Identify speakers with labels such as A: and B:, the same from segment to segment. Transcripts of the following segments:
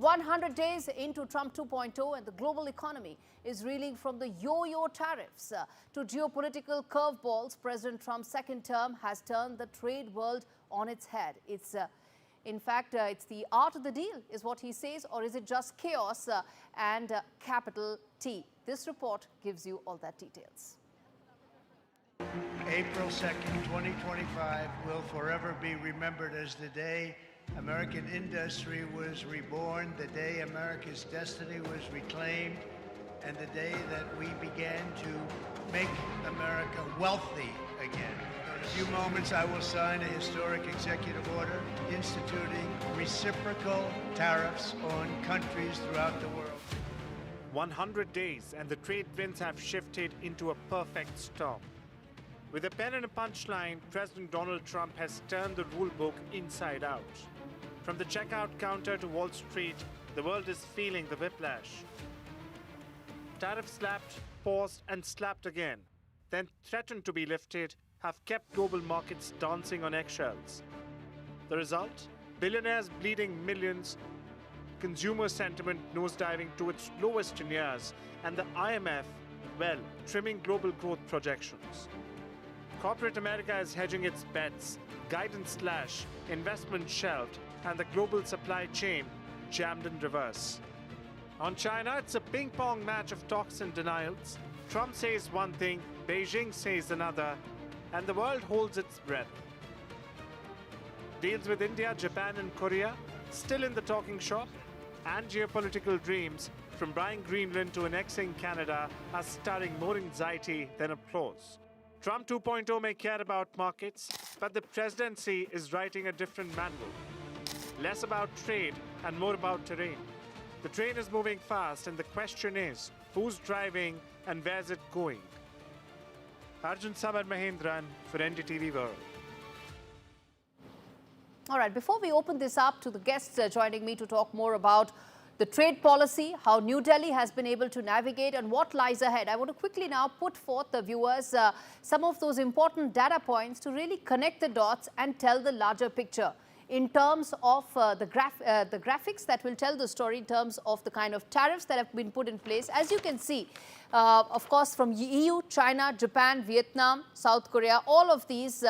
A: 100 days into Trump 2.0 and the global economy is reeling from the yo-yo tariffs to geopolitical curveballs. President Trump's second term has turned the trade world on its head. In fact, it's the art of the deal is what he says, or is it just chaos and capital T? This report gives you all that details.
B: April 2nd, 2025 will forever be remembered as the day American industry was reborn, the day America's destiny was reclaimed, and the day that we began to make America wealthy again. In a few moments, I will sign a historic executive order instituting reciprocal tariffs on countries throughout the world.
C: 100 days and the trade winds have shifted into a perfect storm. With a pen and a punchline, President Donald Trump has turned the rule book inside out. From the checkout counter to Wall Street, the world is feeling the whiplash. Tariffs slapped, paused, and slapped again, then threatened to be lifted, have kept global markets dancing on eggshells. The result? Billionaires bleeding millions, consumer sentiment nosediving to its lowest in years, and the IMF, well, trimming global growth projections. Corporate America is hedging its bets, guidance slashed, investment shelved, and the global supply chain jammed in reverse. On China, it's a ping-pong match of talks and denials. Trump says one thing, Beijing says another, and the world holds its breath. Deals with India, Japan, and Korea still in the talking shop, and geopolitical dreams from buying Greenland to annexing Canada are stirring more anxiety than applause. Trump 2.0 may care about markets, but the presidency is writing a different manual. Less about trade and more about terrain. The train is moving fast, and the question is, who's driving and where's it going? Arjun Samar Mahendran for NDTV World.
A: All right, before we open this up to the guests joining me to talk more about the trade policy, how New Delhi has been able to navigate and what lies ahead, I want to quickly now put forth the viewers some of those important data points to really connect the dots and tell the larger picture in terms of the graphics that will tell the story in terms of the kind of tariffs that have been put in place. As you can see, of course, from EU, China, Japan, Vietnam, South Korea, all of these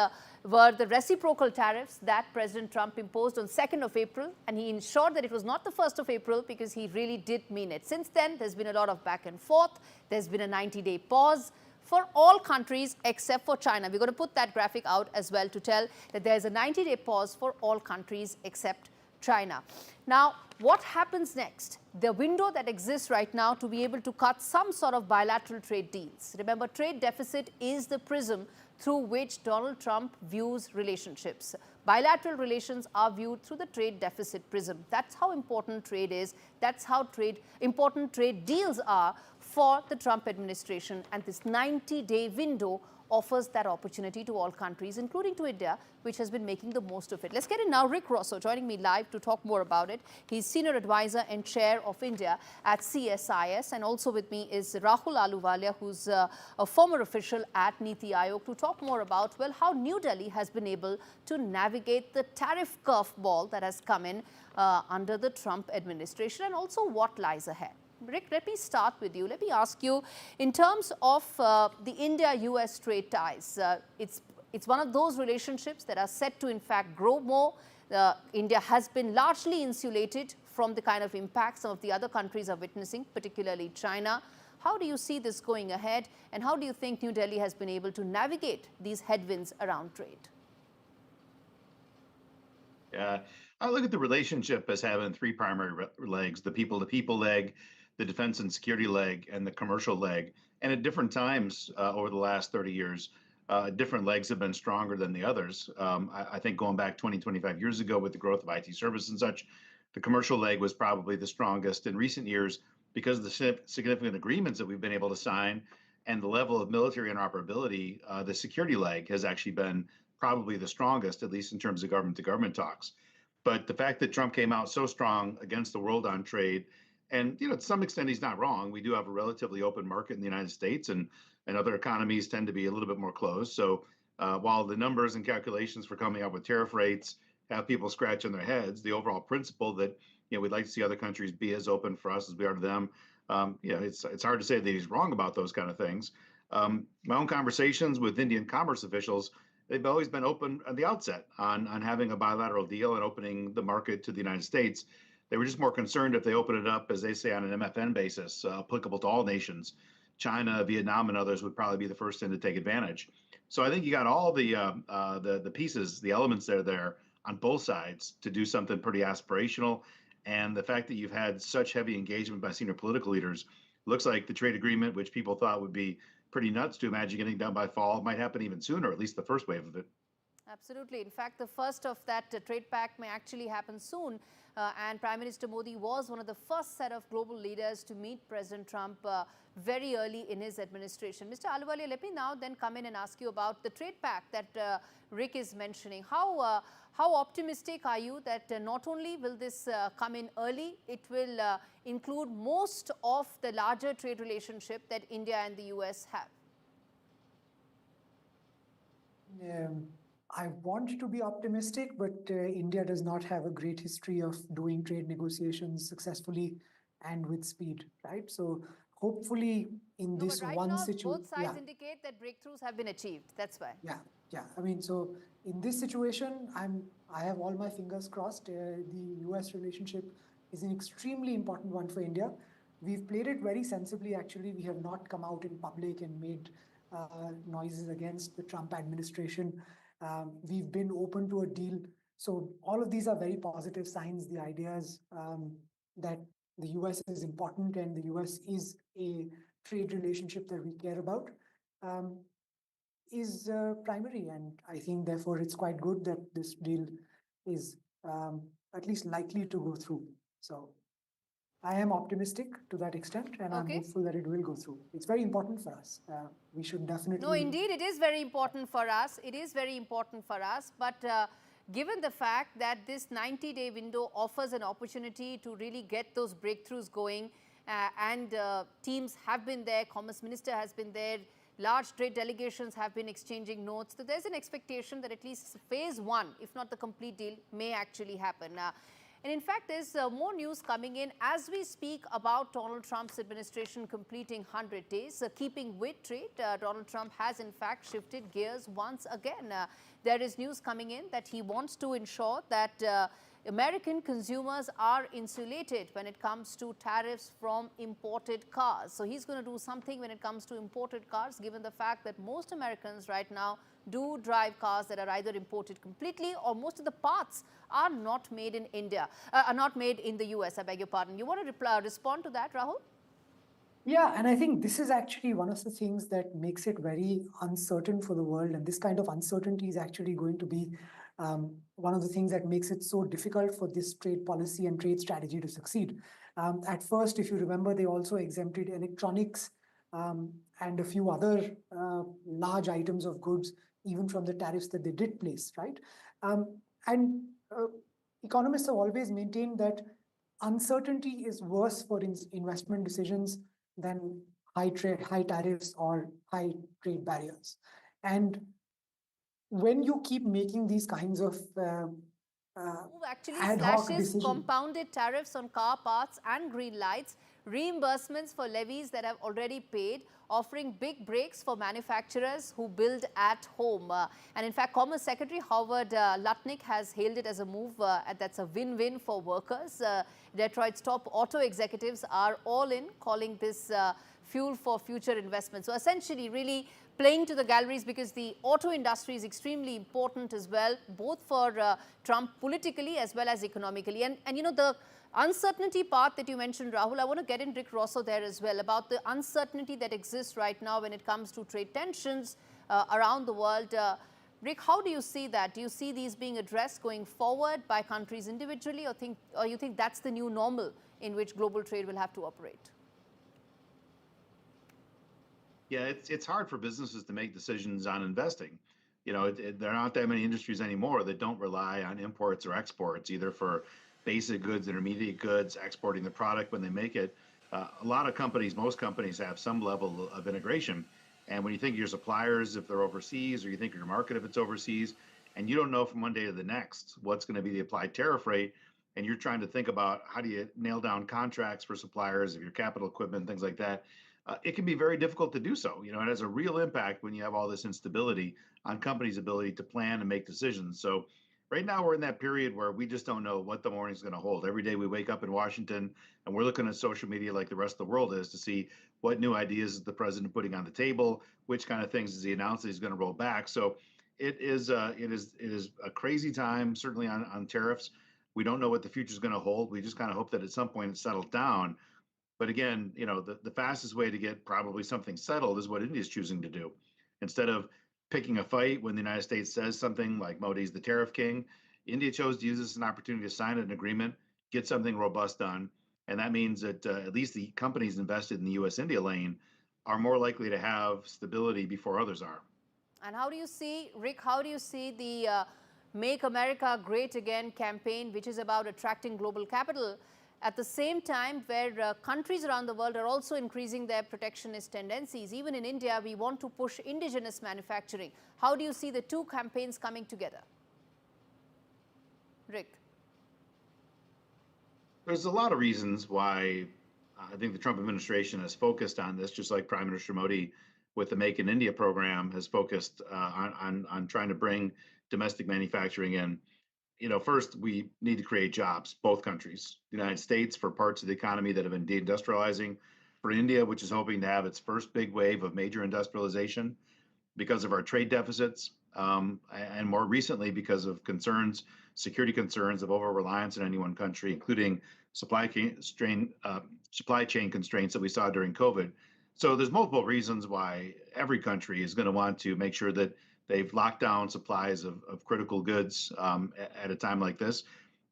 A: were the reciprocal tariffs that President Trump imposed on 2nd of April, and he ensured that it was not the 1st of April because he really did mean it. Since then, there's been a lot of back and forth. There's been a 90-day pause for all countries except for China. We're going to put that graphic out as well to tell that there's a 90-day pause for all countries except China. Now, what happens next? The window that exists right now to be able to cut some sort of bilateral trade deals. Remember, trade deficit is the prism through which Donald Trump views relationships. Bilateral relations are viewed through the trade deficit prism. That's how important trade is. That's how important trade deals are for the Trump administration. And this 90-day window offers that opportunity to all countries, including to India, which has been making the most of it. Let's get in now. Rick Rosso joining me live to talk more about it. He's Senior Advisor and Chair of India at CSIS. And also with me is Rahul Ahluwalia, who's a former official at Niti Aayog, to talk more about, well, how New Delhi has been able to navigate the tariff curveball that has come in under the Trump administration, and also what lies ahead. Rick, let me start with you. Let me ask you, in terms of the India-US trade ties, it's one of those relationships that are set to, in fact, grow more. India has been largely insulated from the kind of impacts some of the other countries are witnessing, particularly China. How do you see this going ahead, and how do you think New Delhi has been able to navigate these headwinds around trade?
D: Yeah, I look at the relationship as having three primary legs: the people-to-people leg, the defense and security leg, and the commercial leg. And at different times over the last 30 years, different legs have been stronger than the others. I think going back 20, 25 years ago with the growth of IT services and such, the commercial leg was probably the strongest. In recent years, because of the significant agreements that we've been able to sign and the level of military interoperability, the security leg has actually been probably the strongest, at least in terms of government-to-government talks. But the fact that Trump came out so strong against the world on trade, and to some extent he's not wrong. We do have a relatively open market in the United States, and other economies tend to be a little bit more closed. So while the numbers and calculations for coming up with tariff rates have people scratching their heads, the overall principle that we'd like to see other countries be as open for us as we are to them. It's hard to say that he's wrong about those kind of things. My own conversations with Indian commerce officials, they've always been open at the outset on having a bilateral deal and opening the market to the United States. They were just more concerned if they open it up, as they say, on an MFN basis, applicable to all nations. China, Vietnam, and others would probably be the first in to take advantage. So I think you got all the pieces, the elements there on both sides to do something pretty aspirational. And the fact that you've had such heavy engagement by senior political leaders looks like the trade agreement, which people thought would be pretty nuts to imagine getting done by fall, might happen even sooner, at least the first wave of it.
A: Absolutely. In fact, the first of that trade pact may actually happen soon. And Prime Minister Modi was one of the first set of global leaders to meet President Trump very early in his administration. Mr. Ahluwalia, let me now then come in and ask you about the trade pact that Rick is mentioning. How optimistic are you that not only will this come in early, it will include most of the larger trade relationship that India and the US have?
E: I want to be optimistic, but India does not have a great history of doing trade negotiations successfully and with speed, right? So hopefully in this
A: right
E: one
A: now,
E: situation,
A: both sides indicate that breakthroughs have been achieved. That's why.
E: Yeah. I mean, so in this situation, I have all my fingers crossed. The US relationship is an extremely important one for India. We've played it very sensibly, actually. We have not come out in public and made noises against the Trump administration. We've been open to a deal. So all of these are very positive signs. The ideas that the US is important and the US is a trade relationship that we care about is primary. And I think, therefore, it's quite good that this deal is at least likely to go through. So I am optimistic to that extent, and I'm hopeful that it will go through. It's very important for us. We should definitely...
A: No, indeed, it is very important for us. It is very important for us. But given the fact that this 90-day window offers an opportunity to really get those breakthroughs going, and teams have been there, Commerce Minister has been there, large trade delegations have been exchanging notes, so there's an expectation that at least phase one, if not the complete deal, may actually happen. And in fact, there's more news coming in as we speak about Donald Trump's administration completing 100 days. Keeping with trade, Donald Trump has in fact shifted gears once again. There is news coming in that he wants to ensure that American consumers are insulated when it comes to tariffs from imported cars. So he's going to do something when it comes to imported cars, given the fact that most Americans right now do drive cars that are either imported completely or most of the parts are not made in India, are not made in the US, I beg your pardon. You want to respond to that, Rahul?
E: Yeah, and I think this is actually one of the things that makes it very uncertain for the world. And this kind of uncertainty is actually going to be one of the things that makes it so difficult for this trade policy and trade strategy to succeed. At first, if you remember, they also exempted electronics and a few other large items of goods, even from the tariffs that they did place, right? Economists have always maintained that uncertainty is worse for investment decisions than high tariffs or high trade barriers. And when you keep making these kinds of
A: actually
E: ad hoc
A: slashes
E: decisions,
A: compounded tariffs on car parts and green lights, reimbursements for levies that have already paid, offering big breaks for manufacturers who build at home. And in fact, Commerce Secretary Howard Lutnick has hailed it as a move that's a win-win for workers. Detroit's top auto executives are all in, calling this fuel for future investment. So essentially, really playing to the galleries, because the auto industry is extremely important as well, both for Trump politically as well as economically. And you know, the uncertainty part that you mentioned, Rahul, I want to get in Rick Rosso there as well about the uncertainty that exists right now when it comes to trade tensions around the world. Rick, how do you see that? Do you see these being addressed going forward by countries individually, or you think that's the new normal in which global trade will have to operate?
D: Yeah, it's hard for businesses to make decisions on investing. You know, there aren't that many industries anymore that don't rely on imports or exports, either for basic goods, intermediate goods, exporting the product when they make it. A lot of companies, most companies have some level of integration. And when you think of your suppliers, if they're overseas, or you think of your market if it's overseas, and you don't know from one day to the next what's going to be the applied tariff rate, and you're trying to think about how do you nail down contracts for suppliers of your capital equipment, things like that, it can be very difficult to do so. It has a real impact when you have all this instability on companies' ability to plan and make decisions. So right now we're in that period where we just don't know what the morning's going to hold. Every day we wake up in Washington and we're looking at social media like the rest of the world is to see what new ideas is the president putting on the table, which kind of things does he announce that he's going to roll back. So it is a crazy time, certainly on tariffs. We don't know what the future is going to hold. We just kind of hope that at some point it settles down. But again, the fastest way to get probably something settled is what India is choosing to do. Instead of picking a fight when the United States says something like Modi's the tariff king, India chose to use this as an opportunity to sign an agreement, get something robust done. And that means that at least the companies invested in the US-India lane are more likely to have stability before others are.
A: And how do you see, Rick, how do you see the Make America Great Again campaign, which is about attracting global capital, at the same time where countries around the world are also increasing their protectionist tendencies? Even in India, we want to push indigenous manufacturing. How do you see the two campaigns coming together? Rick.
D: There's a lot of reasons why I think the Trump administration has focused on this, just like Prime Minister Modi with the Make in India program has focused on trying to bring domestic manufacturing in. First, we need to create jobs, both countries. The United States for parts of the economy that have been deindustrializing, for India, which is hoping to have its first big wave of major industrialization because of our trade deficits, and more recently because of security concerns of over-reliance on any one country, including supply chain constraints that we saw during COVID. So there's multiple reasons why every country is going to want to make sure that they've locked down supplies of critical goods at a time like this.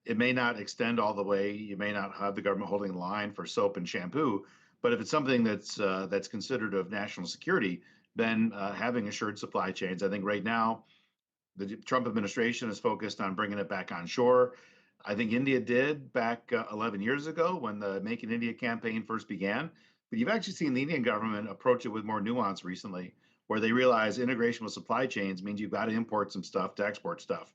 D: It may not extend all the way. You may not have the government holding the line for soap and shampoo, but if it's something that's considered of national security, then having assured supply chains. I think right now the Trump administration is focused on bringing it back on shore. I think India did back 11 years ago when the Make in India campaign first began. But you've actually seen the Indian government approach it with more nuance recently, where they realize integration with supply chains means you've got to import some stuff to export stuff.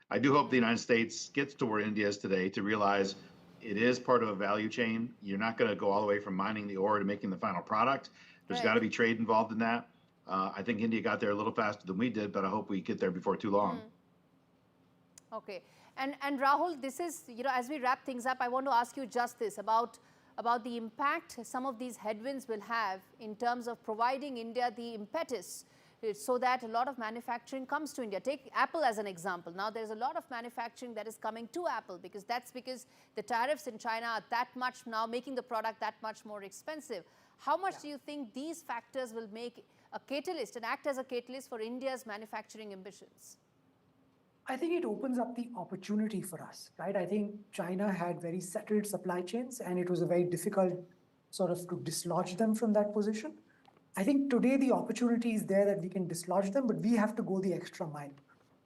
D: I do hope the United States gets to where India is today to realize it is part of a value chain. You're not going to go all the way from mining the ore to making the final product. There's got to be trade involved in that. I think India got there a little faster than we did, but I hope we get there before too long.
A: Okay. And Rahul, this is, as we wrap things up, I want to ask you just this about the impact some of these headwinds will have in terms of providing India the impetus so that a lot of manufacturing comes to India. Take Apple as an example. Now, there's a lot of manufacturing that is coming to Apple because the tariffs in China are that much now making the product that much more expensive. How much do you think these factors will make a catalyst and act as a catalyst for India's manufacturing ambitions?
E: I think it opens up the opportunity for us, right? I think China had very settled supply chains and it was a very difficult sort of to dislodge them from that position. I think today the opportunity is there that we can dislodge them, but we have to go the extra mile.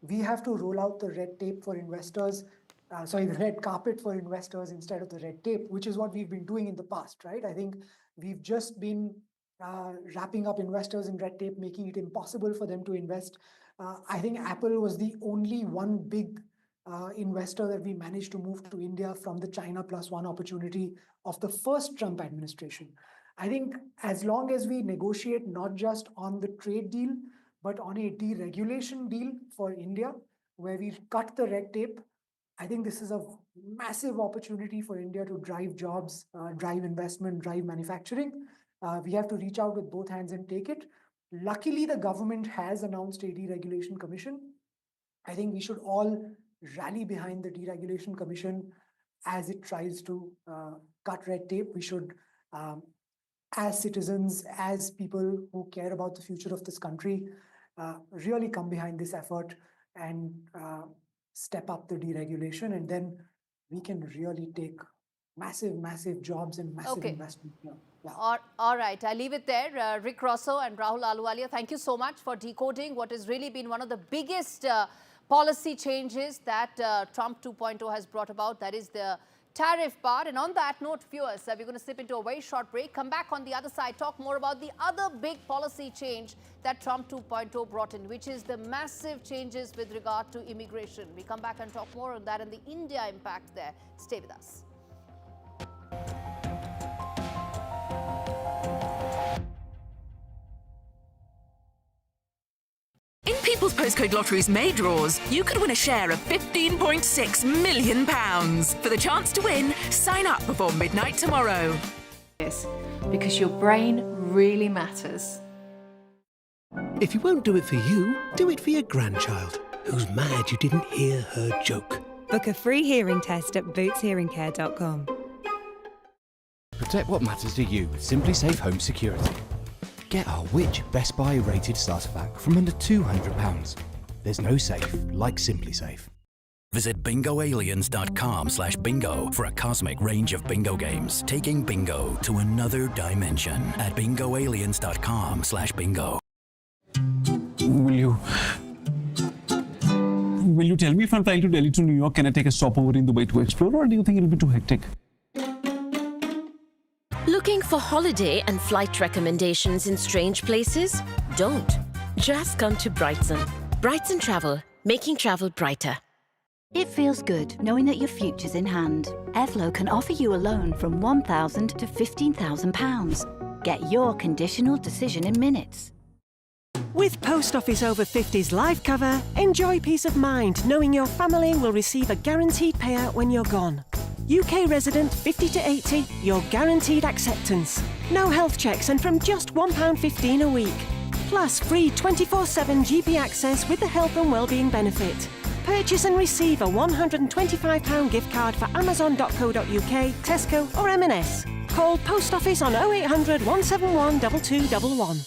E: We have to roll out the red tape for investors, the red carpet for investors instead of the red tape, which is what we've been doing in the past, right? I think we've just been wrapping up investors in red tape, making it impossible for them to invest. I think Apple was the only one big investor that we managed to move to India from the China plus one opportunity of the first Trump administration. I think as long as we negotiate not just on the trade deal, but on a deregulation deal for India, where we cut the red tape, I think this is a massive opportunity for India to drive jobs, drive investment, drive manufacturing. We have to reach out with both hands and take it. Luckily, the government has announced a deregulation commission. I think we should all rally behind the deregulation commission as it tries to cut red tape. We should, as citizens, as people who care about the future of this country, really come behind this effort and step up the deregulation, and then we can really take massive jobs and massive investment here. Yeah.
A: All right, I'll leave it there. Rick Rosso and Rahul Ahluwalia, thank you so much for decoding what has really been one of the biggest policy changes that Trump 2.0 has brought about. That is the tariff part. And on that note, viewers, we're going to slip into a very short break. Come back on the other side, talk more about the other big policy change that Trump 2.0 brought in, which is the massive changes with regard to immigration. We come back and talk more on that and the India impact there. Stay with us.
F: In People's Postcode Lottery's May draws, you could win a share of £15.6 million. For the chance to win, sign up before midnight tomorrow.
G: Yes, because your brain really matters.
H: If you won't do it for you, do it for your grandchild, who's mad you didn't hear her joke.
I: Book a free hearing test at bootshearingcare.com.
J: Protect what matters to you with Simply Safe Home Security. Get our Which Best Buy rated starter pack from under £200. There's no safe like Simply Safe.
K: Visit bingoaliens.com/bingo for a cosmic range of bingo games, taking bingo to another dimension at bingoaliens.com/bingo.
L: Will you tell me if I'm flying to Delhi to New York, can I take a stopover in Dubai to explore, or do you think it'll be too hectic?
M: Looking for holiday and flight recommendations in strange places? Don't. Just come to Brightson. Brightson Travel, making travel brighter.
N: It feels good knowing that your future's in hand. Evlo can offer you a loan from £1,000 to £15,000. Get your conditional decision in minutes.
O: With Post Office Over 50s life cover, enjoy peace of mind knowing your family will receive a guaranteed payout when you're gone. UK resident 50 to 80, you're guaranteed acceptance. No health checks and from just £1.15 a week. Plus free 24/7 GP access with the health and wellbeing benefit. Purchase and receive a £125 gift card for amazon.co.uk, Tesco or M&S. Call Post Office on 0800 171 2211.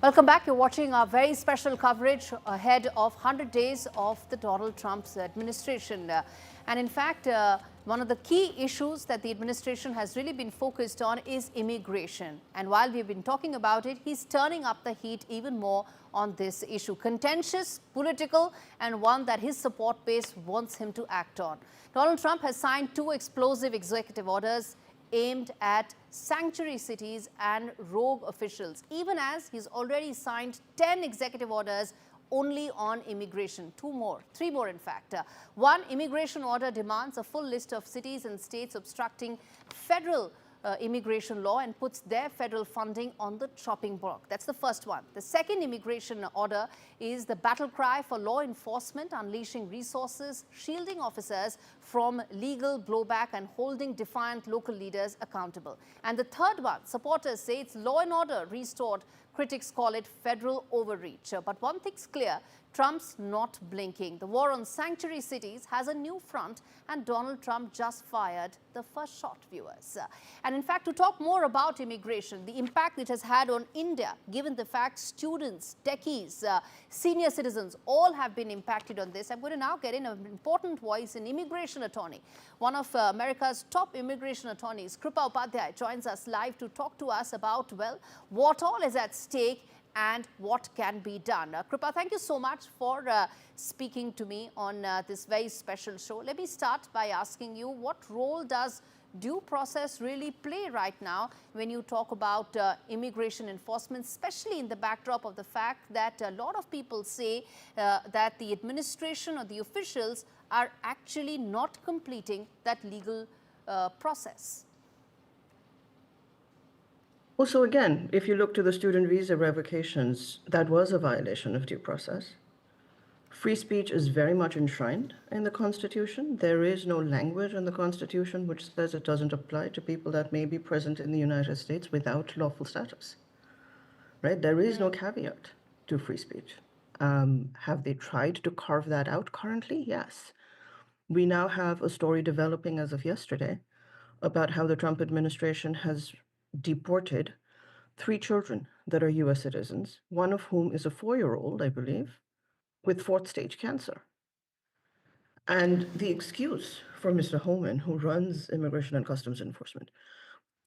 A: Welcome back. You're watching our very special coverage ahead of 100 days of the Donald Trump's administration. And in fact, one of the key issues that the administration has really been focused on is immigration. And while we've been talking about it, he's turning up the heat even more on this issue. Contentious, political, and one that his support base wants him to act on. Donald Trump has signed 2 explosive executive orders aimed at sanctuary cities and rogue officials, even as he's already signed 10 executive orders only on immigration. 3 more in fact. One immigration order demands a full list of cities and states obstructing federal immigration law and puts their federal funding on the chopping block. That's the first one. The second immigration order is the battle cry for law enforcement, unleashing resources, shielding officers from legal blowback and holding defiant local leaders accountable. And the third one, supporters say it's law and order restored. Critics call it federal overreach. But one thing's clear, Trump's not blinking. The war on sanctuary cities has a new front, and Donald Trump just fired the first shot, viewers. And in fact, to talk more about immigration, the impact it has had on India, given the fact students, techies, senior citizens, all have been impacted on this, I'm going to now get in an important voice, an immigration attorney. One of America's top immigration attorneys, Kripa Upadhyay, joins us live to talk to us about, well, what all is at stake and what can be done. Kripa, thank you so much for speaking to me on this very special show. Let me start by asking you, what role does due process really play right now when you talk about immigration enforcement, especially in the backdrop of the fact that a lot of people say that the administration or the officials are actually not completing that legal process?
P: Well, so again, if you look to the student visa revocations, that was a violation of due process. Free speech is very much enshrined in the Constitution. There is no language in the Constitution which says it doesn't apply to people that may be present in the United States without lawful status, right? There is no caveat to free speech. Have they tried to carve that out currently? Yes. We now have a story developing as of yesterday about how the Trump administration has deported 3 children that are US citizens, one of whom is a 4-year-old, I believe, with 4th-stage cancer. And the excuse for Mr. Homan, who runs Immigration and Customs Enforcement,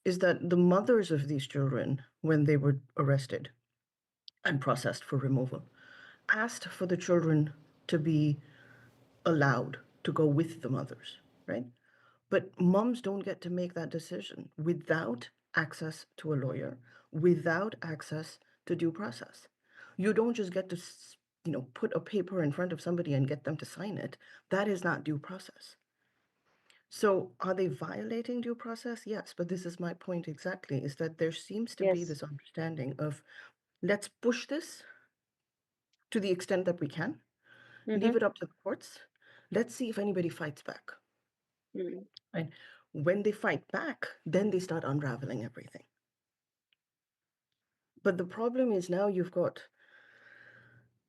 P: is that the mothers of these children, when they were arrested and processed for removal, asked for the children to be allowed to go with the mothers, right? But moms don't get to make that decision without access to a lawyer, without access to due process. You don't just get to, put a paper in front of somebody and get them to sign it. That is not due process. So are they violating due process? Yes, but this is my point exactly, is that there seems to be this understanding of, let's push this to the extent that we can, leave it up to the courts. Let's see if anybody fights back. Right? When they fight back, then they start unraveling everything. But the problem is now you've got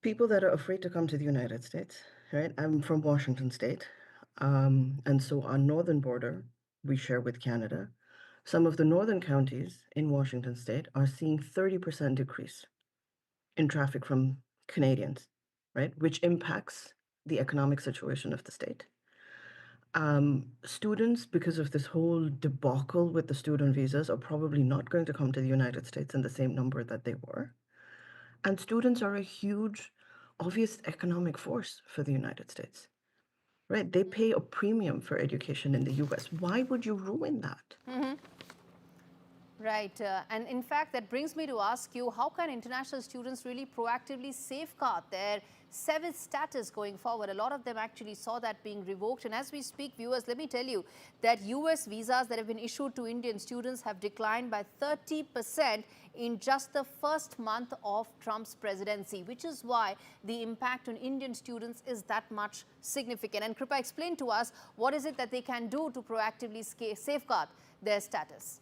P: people that are afraid to come to the United States, right? I'm from Washington State. And so our northern border, we share with Canada. Some of the northern counties in Washington State are seeing 30% decrease in traffic from Canadians, right? Which impacts the economic situation of the state. Students, because of this whole debacle with the student visas, are probably not going to come to the United States in the same number that they were. And students are a huge, obvious economic force for the United States, right? They pay a premium for education in the US. Why would you ruin that?
A: Right. And in fact, that brings me to ask you, how can international students really proactively safeguard their SEVIS status going forward? A lot of them actually saw that being revoked. And as we speak, viewers, let me tell you that US visas that have been issued to Indian students have declined by 30% in just the first month of Trump's presidency, which is why the impact on Indian students is that much significant. And Kripa, explain to us, what is it that they can do to proactively safeguard their status?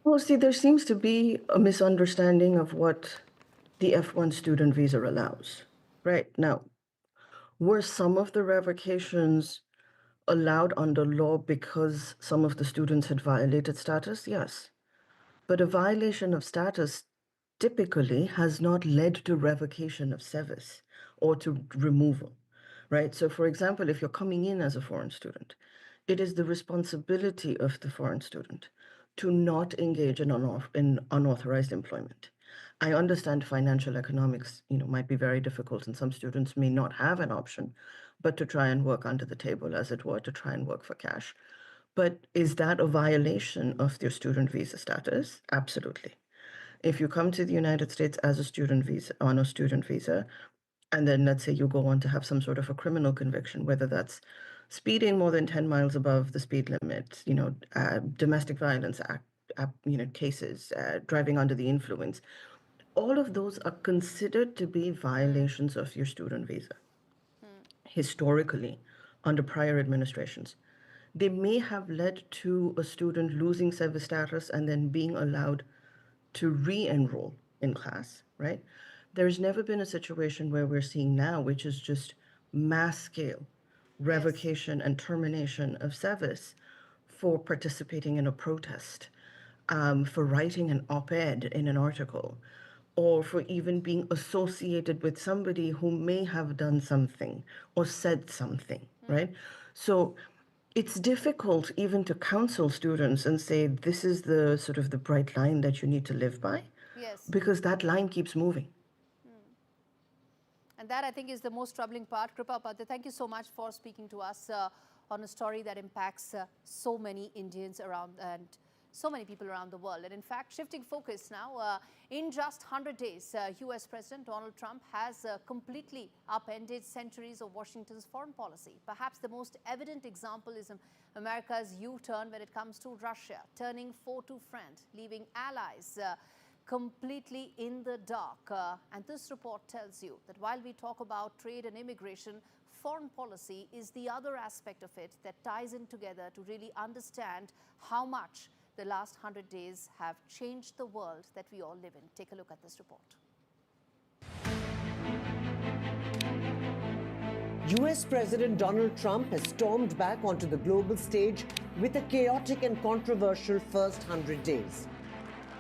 P: Well, see, there seems to be a misunderstanding of what the F1 student visa allows. Right now, were some of the revocations allowed under law because some of the students had violated status? Yes. But a violation of status typically has not led to revocation of SEVIS or to removal, right? So, for example, if you're coming in as a foreign student, it is the responsibility of the foreign student to not engage in unauthorized employment. I understand financial economics, might be very difficult, and some students may not have an option, but to try and work under the table, as it were, to try and work for cash. But is that a violation of your student visa status? Absolutely. If you come to the United States as a student visa, on a student visa, and then let's say you go on to have some sort of a criminal conviction, whether that's speeding more than 10 miles above the speed limit, domestic violence cases, driving under the influence, all of those are considered to be violations of your student visa. Historically, under prior administrations, they may have led to a student losing SEVIS status and then being allowed to re-enroll in class, right? There's never been a situation where we're seeing now, which is just mass scale revocation and termination of SEVIS for participating in a protest, for writing an op-ed in an article, or for even being associated with somebody who may have done something or said something, right? So it's difficult even to counsel students and say, this is the sort of the bright line that you need to live by, because that line keeps moving.
A: And that, I think, is the most troubling part. Kripa Upadhyay, thank you so much for speaking to us on a story that impacts so many Indians around and so many people around the world. And in fact, shifting focus now, in just 100 days, US President Donald Trump has completely upended centuries of Washington's foreign policy. Perhaps the most evident example is America's U-turn when it comes to Russia, turning foe to friend, leaving allies completely in the dark. And this report tells you that while we talk about trade and immigration, foreign policy is the other aspect of it that ties in together to really understand how much the last 100 days have changed the world that we all live in. Take a look at this report.
Q: US President Donald Trump has stormed back onto the global stage with a chaotic and controversial first 100 days.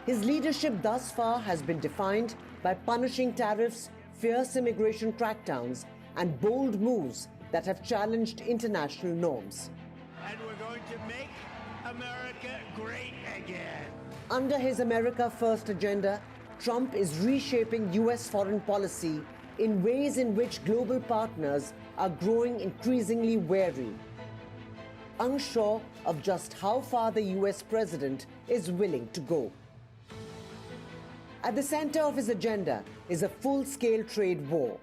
Q: His leadership thus far has been defined by punishing tariffs, fierce immigration crackdowns, and bold moves that have challenged international norms.
B: And we're going to make America great again.
Q: Under his America First agenda, Trump is reshaping US foreign policy in ways in which global partners are growing increasingly wary, unsure of just how far the US president is willing to go. At the center of his agenda is a full-scale trade war.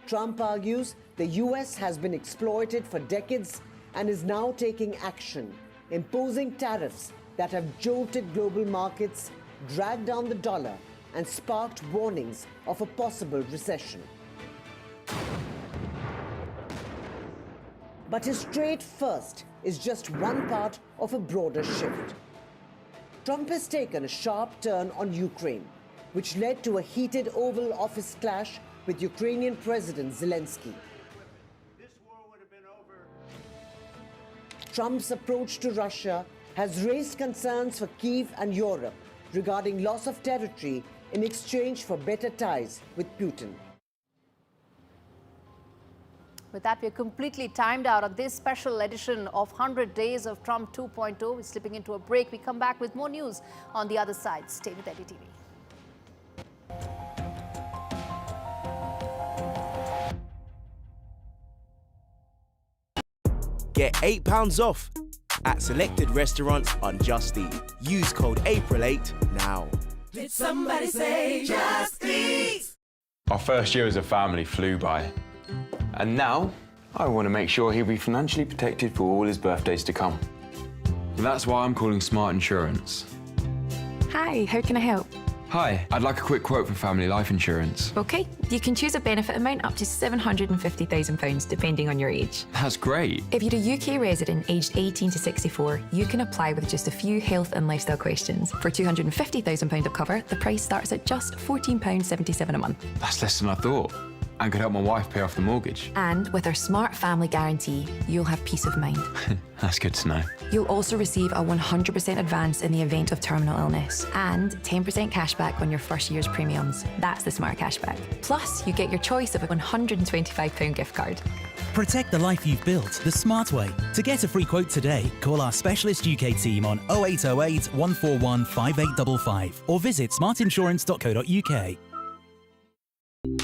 Q: Trump argues the US has been exploited for decades and is now taking action, imposing tariffs that have jolted global markets, dragged down the dollar, and sparked warnings of a possible recession. But his trade first is just one part of a broader shift. Trump has taken a sharp turn on Ukraine, which led to a heated Oval Office clash with Ukrainian President Zelensky. Trump's approach to Russia has raised concerns for Kyiv and Europe regarding loss of territory in exchange for better ties with Putin.
A: With that, we're completely timed out on this special edition of 100 Days of Trump 2.0. We're slipping into a break. We come back with more news on the other side. Stay with NDTV.
R: Get £8 off at selected restaurants on Just Eat. Use code APRIL8 now.
F: Did somebody say Just Eat?
S: Our first year as a family flew by. And now, I want to make sure he'll be financially protected for all his birthdays to come. That's why I'm calling Smart Insurance.
T: Hi, how can I help?
S: Hi, I'd like a quick quote for family life insurance.
T: OK, you can choose a benefit amount up to £750,000 depending on your age.
S: That's great.
T: If you're a UK resident aged 18 to 64, you can apply with just a few health and lifestyle questions. For £250,000 of cover, the price starts at just £14.77 a month.
S: That's less than I thought. And could help my wife pay off the mortgage.
T: And with our Smart Family Guarantee, you'll have peace of mind.
S: That's good to know.
T: You'll also receive a 100% advance in the event of terminal illness and 10% cashback on your first year's premiums. That's the Smart Cashback. Plus, you get your choice of a £125 gift card.
U: Protect the life you've built the smart way. To get a free quote today, call our specialist UK team on 0808 141 5855 or visit smartinsurance.co.uk.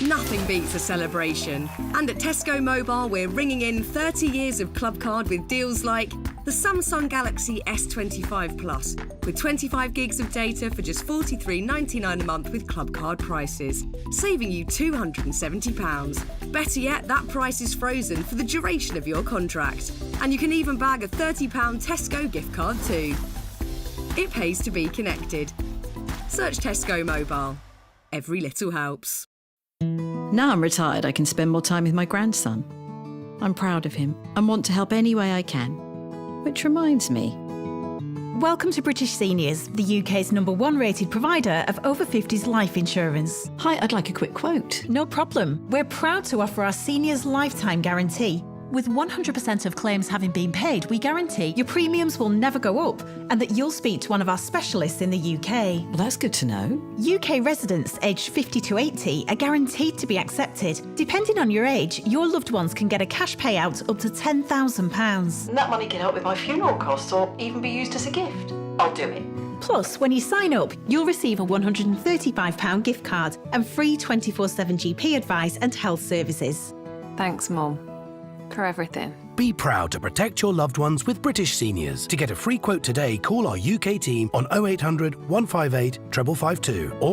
V: Nothing beats a celebration. And at Tesco Mobile, we're ringing in 30 years of Club Card with deals like the Samsung Galaxy S25 Plus, with 25 gigs of data for just £43.99 a month with Club Card prices, saving you £270. Better yet, that price is frozen for the duration of your contract. And you can even bag a £30 Tesco gift card too. It pays to be connected. Search Tesco Mobile. Every little helps.
W: Now I'm retired, I can spend more time with my grandson. I'm proud of him and want to help any way I can. Which reminds me.
X: Welcome to British Seniors, the UK's #1 rated provider of over 50s life insurance.
W: Hi, I'd like a quick quote.
X: No problem. We're proud to offer our seniors lifetime guarantee. With 100% of claims having been paid, we guarantee your premiums will never go up and that you'll speak to one of our specialists in the UK.
W: Well, that's good to know.
X: UK residents aged 50 to 80 are guaranteed to be accepted. Depending on your age, your loved ones can get a cash payout up to £10,000.
W: And that money can help with my funeral costs or even be used as a gift. I'll do it.
X: Plus, when you sign up, you'll receive a £135 gift card and free 24/7 GP advice and health services.
T: Thanks, Mum, for everything.
H: Be proud to protect your loved ones with British Seniors. To get a free quote today, call our UK team on 0800 158 5552 or